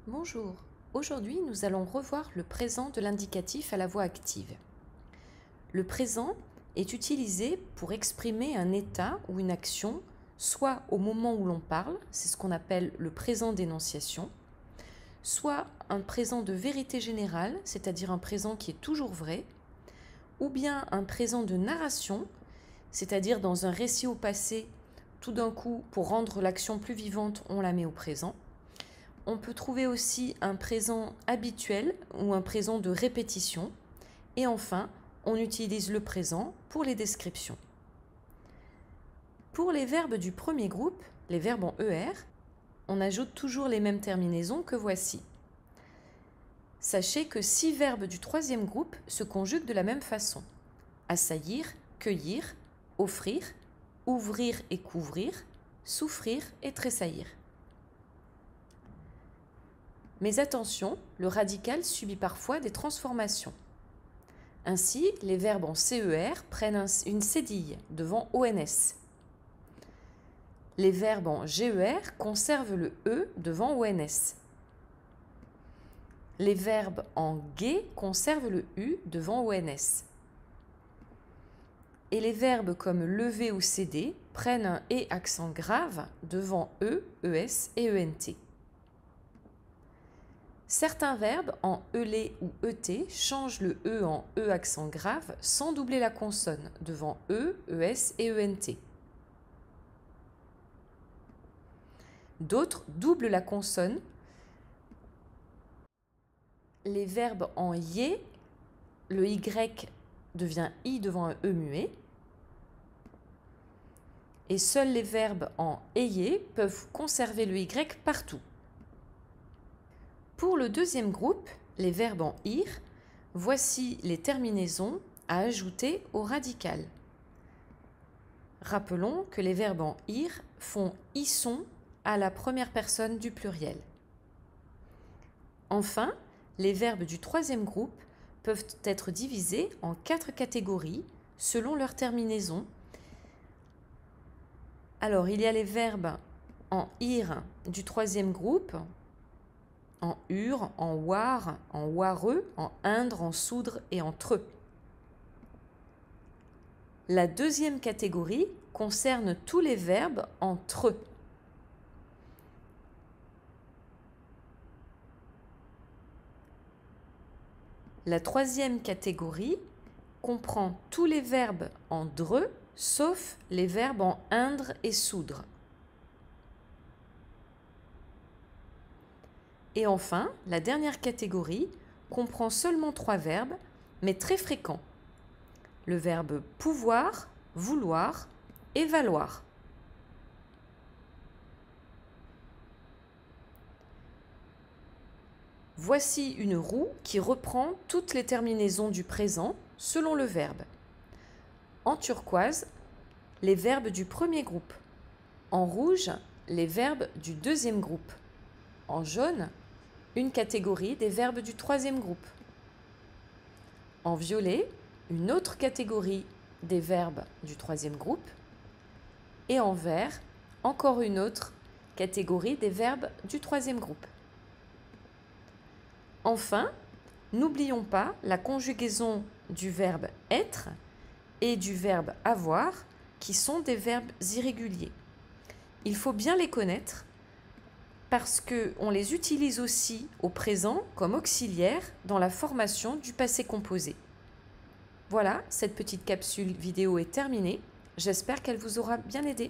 Bonjour, aujourd'hui nous allons revoir le présent de l'indicatif à la voix active. Le présent est utilisé pour exprimer un état ou une action, soit au moment où l'on parle, c'est ce qu'on appelle le présent d'énonciation, soit un présent de vérité générale, c'est-à-dire un présent qui est toujours vrai, ou bien un présent de narration, c'est-à-dire dans un récit au passé, tout d'un coup, pour rendre l'action plus vivante, on la met au présent. On peut trouver aussi un présent habituel ou un présent de répétition. Et enfin, on utilise le présent pour les descriptions. Pour les verbes du premier groupe, les verbes en ER, on ajoute toujours les mêmes terminaisons que voici. Sachez que 6 verbes du troisième groupe se conjuguent de la même façon. Assaillir, cueillir, offrir, ouvrir et couvrir, souffrir et tressaillir. Mais attention, le radical subit parfois des transformations. Ainsi, les verbes en CER prennent une cédille devant ONS. Les verbes en GER conservent le E devant ONS. Les verbes en G conservent le U devant ONS. Et les verbes comme lever ou céder prennent un E accent grave devant E, ES et ENT. Certains verbes en ELE ou ET changent le E en E accent grave sans doubler la consonne devant E, ES et ENT. D'autres doublent la consonne. Les verbes en YE, le Y devient I devant un E muet. Et seuls les verbes en EYE peuvent conserver le Y partout. Pour le deuxième groupe, les verbes en IR, voici les terminaisons à ajouter au radical. Rappelons que les verbes en IR font ISSON à la première personne du pluriel. Enfin, les verbes du troisième groupe peuvent être divisés en 4 catégories selon leur terminaison. Alors, il y a les verbes en IR du troisième groupe, en ur, en war, en wareux, en indre, en soudre et en treux. La deuxième catégorie concerne tous les verbes en treux. La troisième catégorie comprend tous les verbes en dreux, sauf les verbes en indre et soudre. Et enfin, la dernière catégorie comprend seulement 3 verbes, mais très fréquents. Le verbe pouvoir, vouloir et valoir. Voici une roue qui reprend toutes les terminaisons du présent selon le verbe. En turquoise, les verbes du premier groupe. En rouge, les verbes du deuxième groupe. En jaune, une catégorie des verbes du troisième groupe. En violet, une autre catégorie des verbes du troisième groupe. Et en vert, encore une autre catégorie des verbes du troisième groupe. Enfin, n'oublions pas la conjugaison du verbe être et du verbe avoir, qui sont des verbes irréguliers. Il faut bien les connaître parce qu'on les utilise aussi au présent comme auxiliaire dans la formation du passé composé. Voilà, cette petite capsule vidéo est terminée. J'espère qu'elle vous aura bien aidé.